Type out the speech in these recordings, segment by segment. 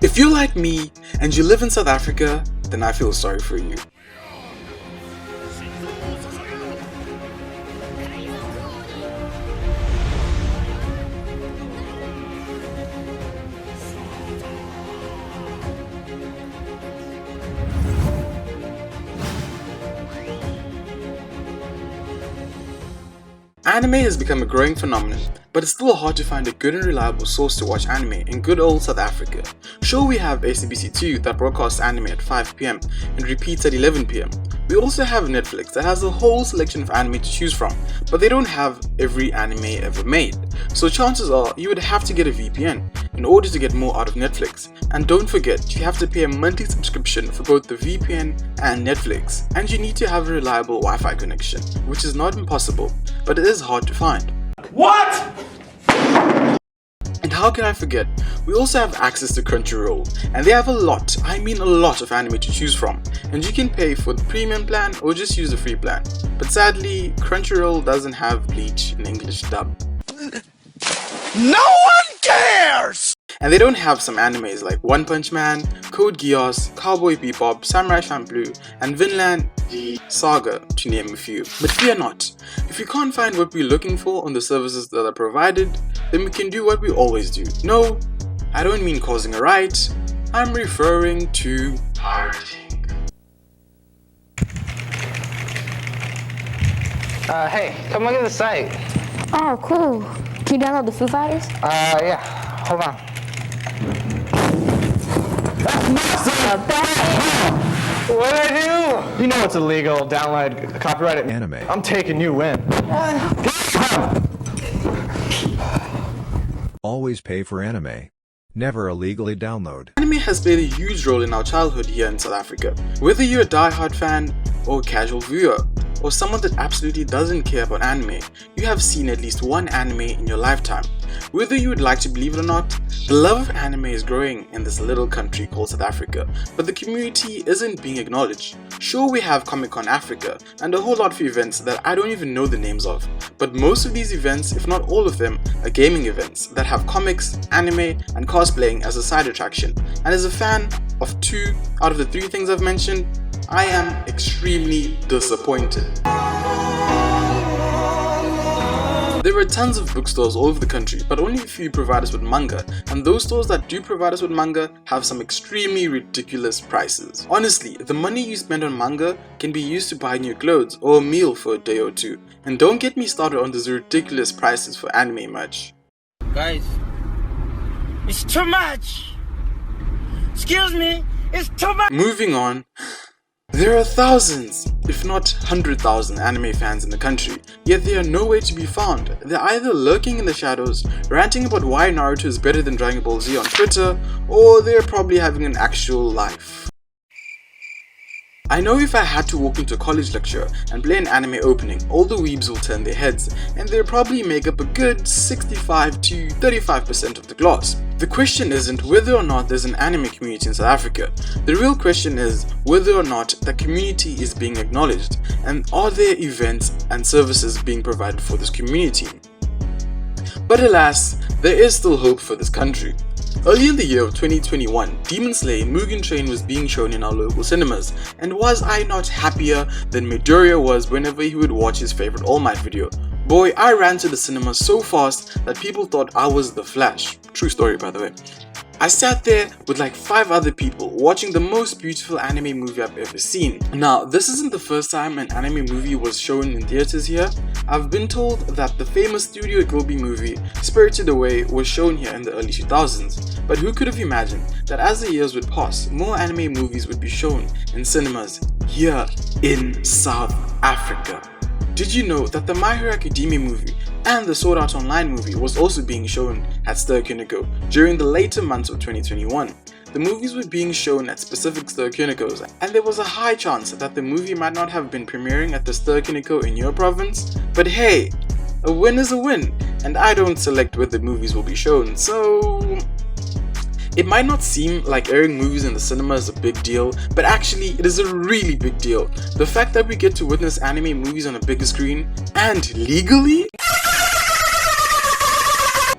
If you're like me and you live in South Africa, then I feel sorry for you. Anime has become a growing phenomenon, but it's still hard to find a good and reliable source to watch anime in good old South Africa. Sure, we have ACBC2 that broadcasts anime at 5 PM and repeats at 11 PM. We also have Netflix that has a whole selection of anime to choose from, but they don't have every anime ever made. So chances are you would have to get a VPN in order to get more out of Netflix. And don't forget, you have to pay a monthly subscription for both the VPN and Netflix. And you need to have a reliable Wi-Fi connection, which is not impossible, but it is hard to find. What? And how can I forget, we also have access to Crunchyroll, and they have a lot of anime to choose from, and you can pay for the premium plan or just use the free plan. But sadly, Crunchyroll doesn't have Bleach in English dub. No one cares! And they don't have some animes like One Punch Man, Code Geass, Cowboy Bebop, Samurai Champloo, and Vinland Saga, to name a few. But fear not, if we can't find what we're looking for on the services that are provided, then we can do what we always do. No, I don't mean causing a riot, I'm referring to pirating. Hey, come look at the site. Oh, cool. Can you download the Foo Fighters? Yeah, hold on. What'd I do? You know it's illegal. Download, copyright it. Anime. I'm taking you in. Always pay for anime. Never illegally download. Anime has played a huge role in our childhood here in South Africa. Whether you're a die-hard fan or a casual viewer, or someone that absolutely doesn't care about anime, you have seen at least one anime in your lifetime. Whether you would like to believe it or not, the love of anime is growing in this little country called South Africa, but the community isn't being acknowledged. Sure, we have Comic-Con Africa and a whole lot of events that I don't even know the names of, but most of these events, if not all of them, are gaming events that have comics, anime, and cosplaying as a side attraction. And as a fan of 2 out of the 3 things I've mentioned, I am extremely disappointed. There are tons of bookstores all over the country, but only a few provide us with manga, and those stores that do provide us with manga have some extremely ridiculous prices. Honestly, the money you spend on manga can be used to buy new clothes or a meal for a day or two. And don't get me started on those ridiculous prices for anime merch. Guys, it's too much! Excuse me, it's too much! Moving on. There are thousands, if not 100,000 anime fans in the country, yet they are nowhere to be found. They're either lurking in the shadows, ranting about why Naruto is better than Dragon Ball Z on Twitter, or they're probably having an actual life. I know if I had to walk into a college lecture and play an anime opening, all the weebs will turn their heads, and they'll probably make up a good 65 to 35% of the class. The question isn't whether or not there's an anime community in South Africa. The real question is whether or not the community is being acknowledged, and are there events and services being provided for this community. But alas, there is still hope for this country. Early in the year of 2021, Demon Slayer Mugen Train was being shown in our local cinemas, and was I not happier than Midoriya was whenever he would watch his favorite All Might video. Boy, I ran to the cinema so fast that people thought I was the Flash. True story, by the way. I sat there with like 5 other people watching the most beautiful anime movie I've ever seen. Now, this isn't the first time an anime movie was shown in theaters here. I've been told that the famous Studio Ghibli movie Spirited Away was shown here in the early 2000s. But who could have imagined that as the years would pass, more anime movies would be shown in cinemas here in South Africa? Did you know that the My Hero Academia movie and the Sword Art Online movie was also being shown at Ster-Kinekor during the later months of 2021? The movies were being shown at specific Ster-Kinekors, and there was a high chance that the movie might not have been premiering at the Ster-Kinekor in your province. But hey, a win is a win, and I don't select where the movies will be shown, so it might not seem like airing movies in the cinema is a big deal, but actually it is a really big deal. The fact that we get to witness anime movies on a bigger screen, and legally,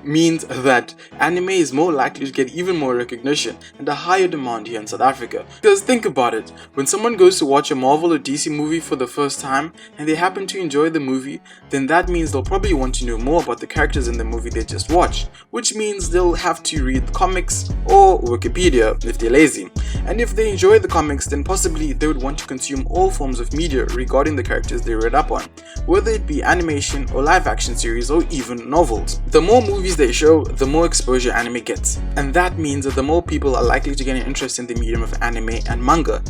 means that anime is more likely to get even more recognition and a higher demand here in South Africa. Because think about it, when someone goes to watch a Marvel or DC movie for the first time and they happen to enjoy the movie, then that means they'll probably want to know more about the characters in the movie they just watched, which means they'll have to read the comics or Wikipedia if they're lazy. And if they enjoy the comics, then possibly they would want to consume all forms of media regarding the characters they read up on, whether it be animation or live action series or even novels. The more movies they show, the more exposure anime gets, and that means that the more people are likely to get an interest in the medium of anime and manga,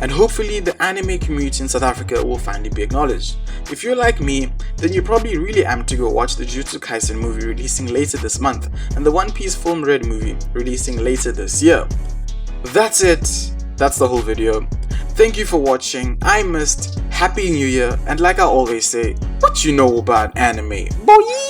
and hopefully the anime community in South Africa will finally be acknowledged. If you're like me, then you probably really amped to go watch the Jujutsu Kaisen movie releasing later this month and the One Piece Film Red movie releasing later this year. That's it. That's the whole video. Thank you for watching. I missed. Happy New Year, and like I always say, what you know about anime, boy?